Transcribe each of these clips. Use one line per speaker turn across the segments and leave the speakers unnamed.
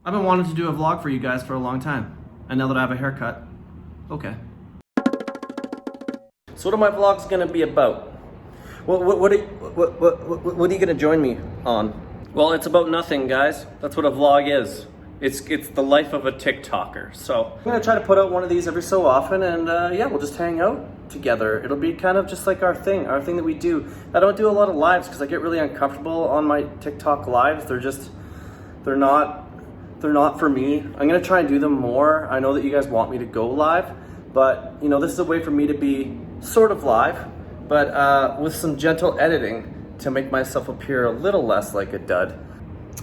I've been wanting to do a vlog for you guys for a long time. And now that I have a haircut, okay. So what are my vlogs gonna be about? What are you gonna join me on? Well, it's about nothing, guys. That's what a vlog is. It's the life of a TikToker. So I'm gonna try to put out one of these every so often, and yeah, we'll just hang out together. It'll be kind of just like our thing that we do. I don't do a lot of lives because I get really uncomfortable on my TikTok lives. They're not for me. I'm gonna try and do them more. I know that you guys want me to go live, but you know, this is a way for me to be sort of live, but with some gentle editing to make myself appear a little less like a dud.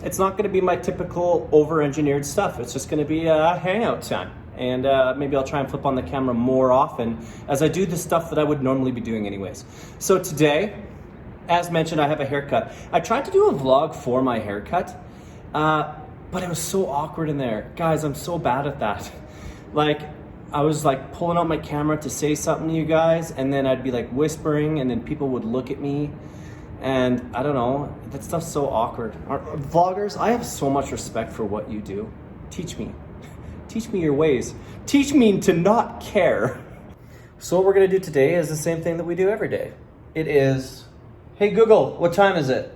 It's not gonna be my typical over-engineered stuff. It's just gonna be a hangout time. And maybe I'll try and flip on the camera more often as I do the stuff that I would normally be doing anyways. So today, as mentioned, I have a haircut. I tried to do a vlog for my haircut, but it was so awkward in there. Guys, I'm so bad at that. Like, I was like pulling out my camera to say something to you guys, and then I'd be like whispering, and then people would look at me. And I don't know, that stuff's so awkward. Vloggers, I have so much respect for what you do. Teach me your ways. Teach me to not care. So what we're gonna do today is the same thing that we do every day. It is, hey Google, what time is it?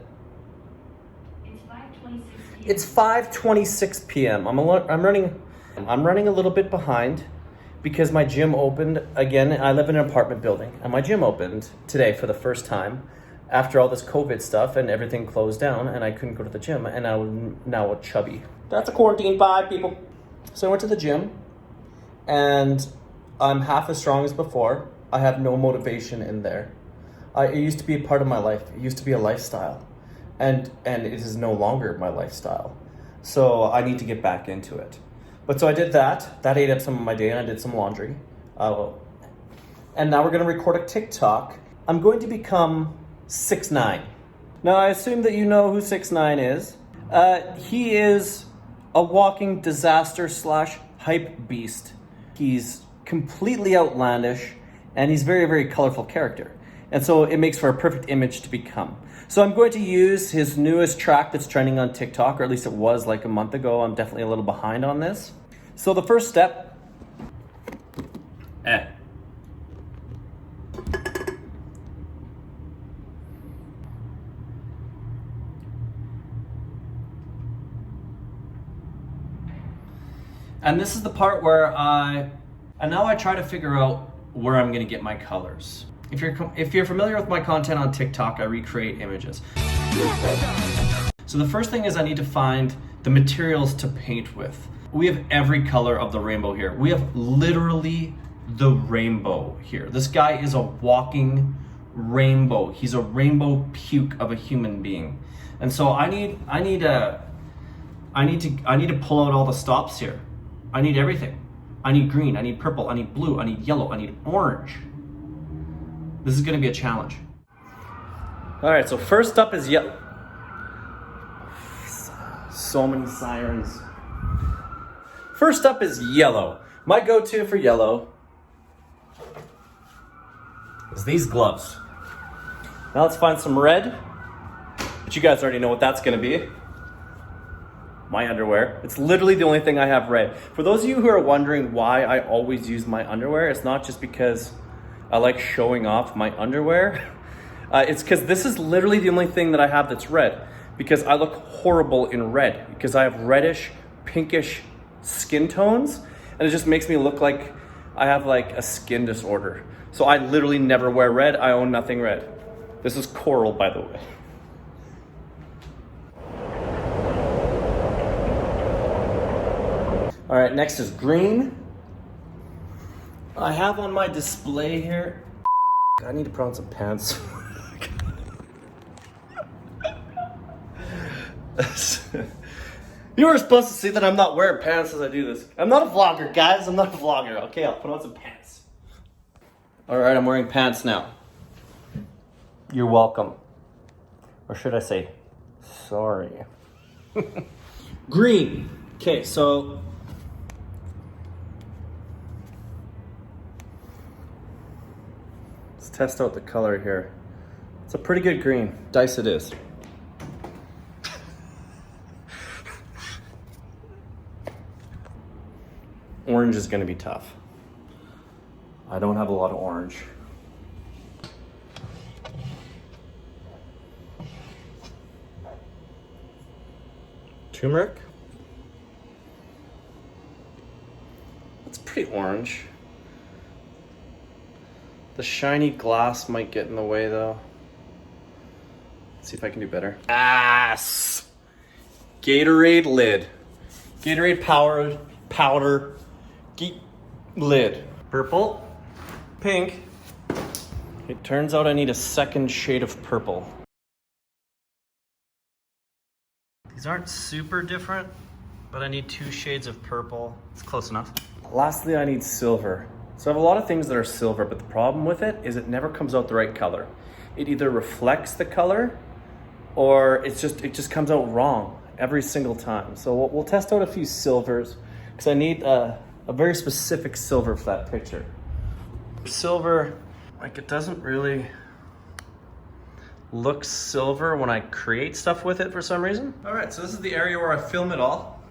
It's 5:26 p.m. I'm running a little bit behind because my gym opened again. I live in an apartment building, and my gym opened today for the first time after all this COVID stuff and everything closed down, and I couldn't go to the gym, and I'm now a chubby. That's a quarantine vibe, people. So I went to the gym, and I'm half as strong as before. I have no motivation in there. It used to be a part of my life. It used to be a lifestyle. And it is no longer my lifestyle. So I need to get back into it. But so I did that. That ate up some of my day, and I did some laundry. And now we're gonna record a TikTok. I'm going to become 6ix9ine. Now I assume that you know who 6ix9ine is. He is a walking disaster / hype beast. He's completely outlandish, and he's very, very colorful character. And so it makes for a perfect image to become. So I'm going to use his newest track that's trending on TikTok, or at least it was like a month ago. I'm definitely a little behind on this. So the first step, and this is the part where now I try to figure out where I'm gonna get my colors. If you're familiar with my content on TikTok, I recreate images. So the first thing is I need to find the materials to paint with. We have every color of the rainbow here. We have literally the rainbow here. This guy is a walking rainbow. He's a rainbow puke of a human being. And so I need to pull out all the stops here. I need everything. I need green, I need purple, I need blue, I need yellow, I need orange. This is gonna be a challenge. All right, so first up is yellow. So many sirens. First up is yellow. My go-to for yellow is these gloves. Now let's find some red, but you guys already know what that's gonna be. My underwear. It's literally the only thing I have red. For those of you who are wondering why I always use my underwear, it's not just because I like showing off my underwear. It's because this is literally the only thing that I have that's red, because I look horrible in red because I have reddish, pinkish skin tones, and it just makes me look like I have like a skin disorder. So I literally never wear red. I own nothing red. This is coral, by the way. All right, next is green. I have on my display here, I need to put on some pants. You were supposed to see that I'm not wearing pants as I do this. I'm not a vlogger, guys. I'm not a vlogger. Okay, I'll put on some pants. All right, I'm wearing pants now. You're welcome. Or should I say, sorry. Green. Okay, so let's test out the color here. It's a pretty good green. Dice it is. Orange is gonna be tough. I don't have a lot of orange. Turmeric. That's pretty orange. The shiny glass might get in the way though. Let's see if I can do better. Yes! Gatorade lid. Gatorade powder lid. Purple, pink. It turns out I need a second shade of purple. These aren't super different, but I need 2 shades of purple. It's close enough. Lastly, I need silver. So I have a lot of things that are silver, but the problem with it is it never comes out the right color. It either reflects the color or it just comes out wrong every single time. So we'll test out a few silvers because I need a very specific silver for that picture. Silver, like it doesn't really look silver when I create stuff with it for some reason. All right, so this is the area where I film it all.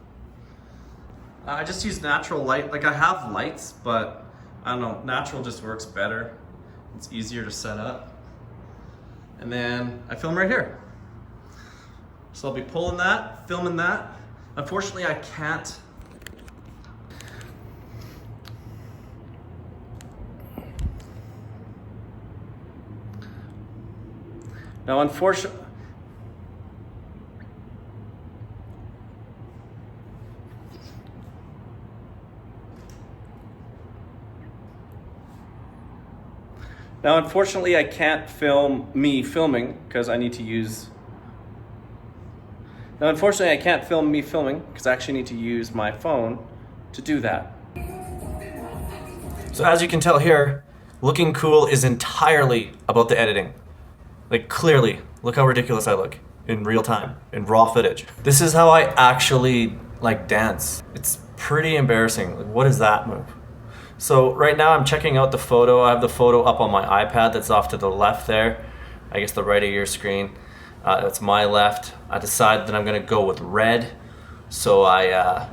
I just use natural light. Like I have lights, but I don't know, natural just works better. It's easier to set up. And then I film right here. So I'll be pulling that, filming that. Unfortunately, I can't. Now, unfortunately, I can't film me filming because I need to use. Now, unfortunately, I can't film me filming because I actually need to use my phone to do that. So as you can tell here, looking cool is entirely about the editing. Like clearly, look how ridiculous I look in real time, in raw footage. This is how I actually like dance. It's pretty embarrassing. Like, what is that move? So right now I'm checking out the photo. I have the photo up on my iPad that's off to the left there. I guess the right of your screen. That's my left. I decide that I'm gonna go with red. So I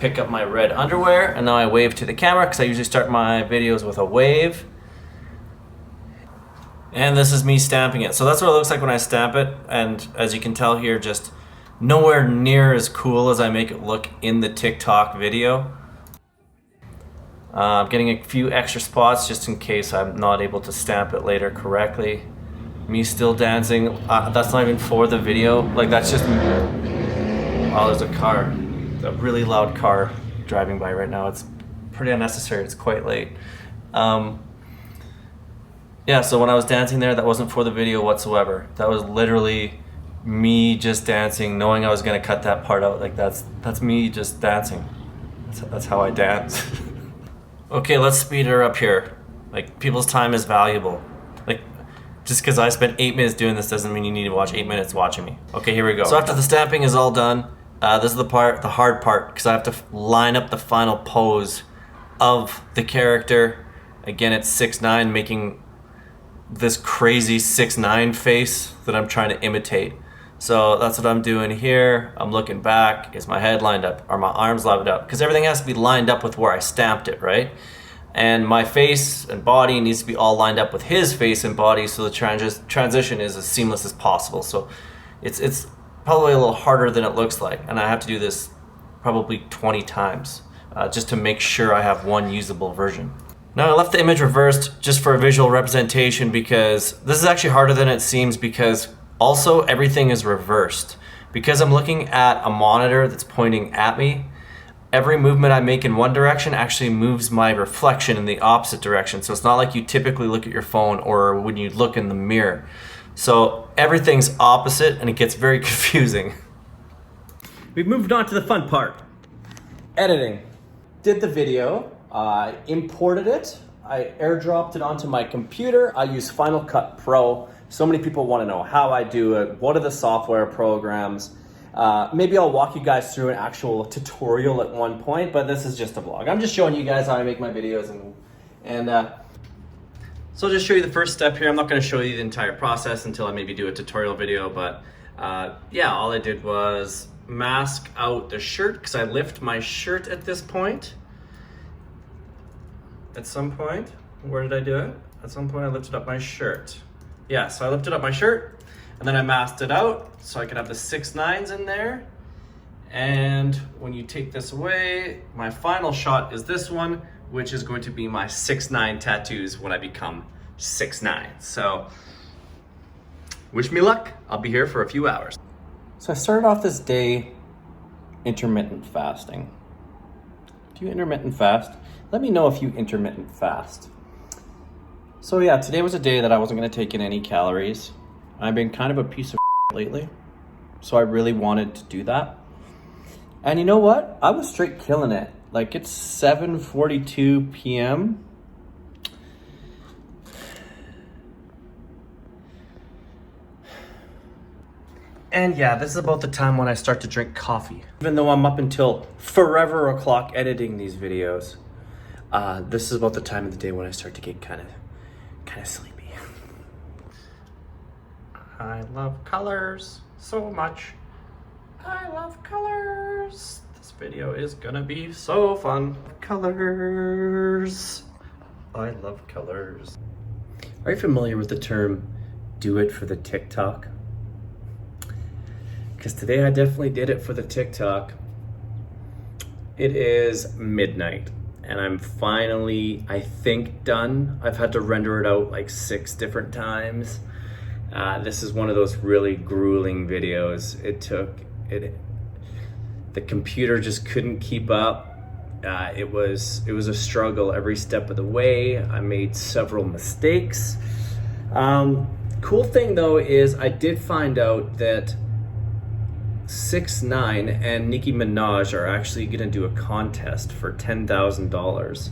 pick up my red underwear and now I wave to the camera because I usually start my videos with a wave. And this is me stamping it. So that's what it looks like when I stamp it. And as you can tell here, just nowhere near as cool as I make it look in the TikTok video. I'm getting a few extra spots just in case I'm not able to stamp it later correctly. Me still dancing, that's not even for the video. Like that's just, oh, there's a car, a really loud car driving by right now. It's pretty unnecessary, it's quite late. Yeah, so when I was dancing there, that wasn't for the video whatsoever. That was literally me just dancing, knowing I was gonna cut that part out. Like that's me just dancing. That's how I dance. Okay, let's speed her up here. Like people's time is valuable. Like just because I spent 8 minutes doing this doesn't mean you need to watch 8 minutes watching me. Okay, here we go. So after the stamping is all done, this is the hard part, because I have to line up the final pose of the character. Again, it's 6ix9ine making this crazy 6ix9ine face that I'm trying to imitate. So that's what I'm doing here. I'm looking back. Is my head lined up? Are my arms lined up? Because everything has to be lined up with where I stamped it, right? And my face and body needs to be all lined up with his face and body, so the transition is as seamless as possible. So it's probably a little harder than it looks like, and I have to do this probably 20 times just to make sure I have one usable version. Now I left the image reversed just for a visual representation because this is actually harder than it seems, because also everything is reversed. Because I'm looking at a monitor that's pointing at me, every movement I make in one direction actually moves my reflection in the opposite direction. So it's not like you typically look at your phone or when you look in the mirror. So everything's opposite and it gets very confusing. We've moved on to the fun part. Editing. Did the video, I imported it, I airdropped it onto my computer. I use Final Cut Pro. So many people want to know how I do it, what are the software programs. Maybe I'll walk you guys through an actual tutorial at one point, but this is just a vlog. I'm just showing you guys how I make my videos, and so I'll just show you the first step here. I'm not going to show you the entire process until I maybe do a tutorial video, but yeah, all I did was mask out the shirt because I lift my shirt at this point. at some point. Where did I do it? At some point I lifted up my shirt. Yeah, so I lifted up my shirt and then I masked it out so I could have the 6ix9ines in there. And when you take this away, my final shot is this one, which is going to be my 6ix9ine tattoos when I become 6ix9ine. So wish me luck. I'll be here for a few hours. So I started off this day intermittent fasting. Do you intermittent fast? Let me know if you intermittent fast. So yeah, today was a day that I wasn't gonna take in any calories. I've been kind of a piece of lately, so I really wanted to do that. And you know what? I was straight killing it. Like, it's 7:42 p.m. And yeah, this is about the time when I start to drink coffee. Even though I'm up until forever o'clock editing these videos, this is about the time of the day when I start to get kind of sleepy. I love colors so much. I love colors. This video is gonna be so fun. Colors. I love colors. Are you familiar with the term, do it for the TikTok? Because today I definitely did it for the TikTok. It is midnight and I'm finally, I think, done. I've had to render it out like 6 different times. This is one of those really grueling videos. The computer just couldn't keep up. It was a struggle every step of the way. I made several mistakes. Cool thing though is I did find out that 6ix9ine and Nicki Minaj are actually gonna do a contest for $10,000.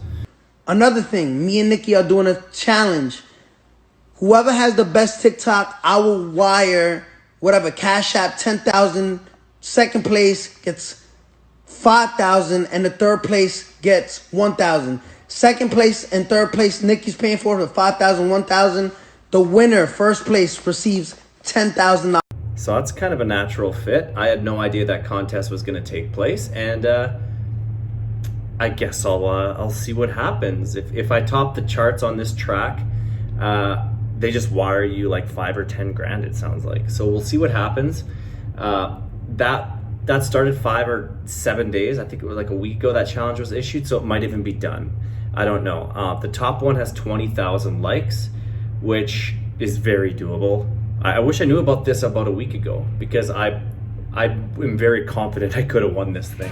Another thing, me and Nicki are doing a challenge. Whoever has the best TikTok, I will wire whatever, Cash App 10,000. Second place gets 5,000 and the third place gets 1,000. Second place and third place, Nicki's paying for 5,000, 1,000. The winner, first place, receives $10,000.
So that's kind of a natural fit. I had no idea that contest was going to take place, and I guess I'll see what happens. If I top the charts on this track, they just wire you like 5 or 10 grand, it sounds like. So we'll see what happens. That started 5 or 7 days. I think it was like a week ago that challenge was issued, so it might even be done. I don't know. The top one has 20,000 likes, which is very doable. I wish I knew about this about a week ago because I am very confident I could have won this thing.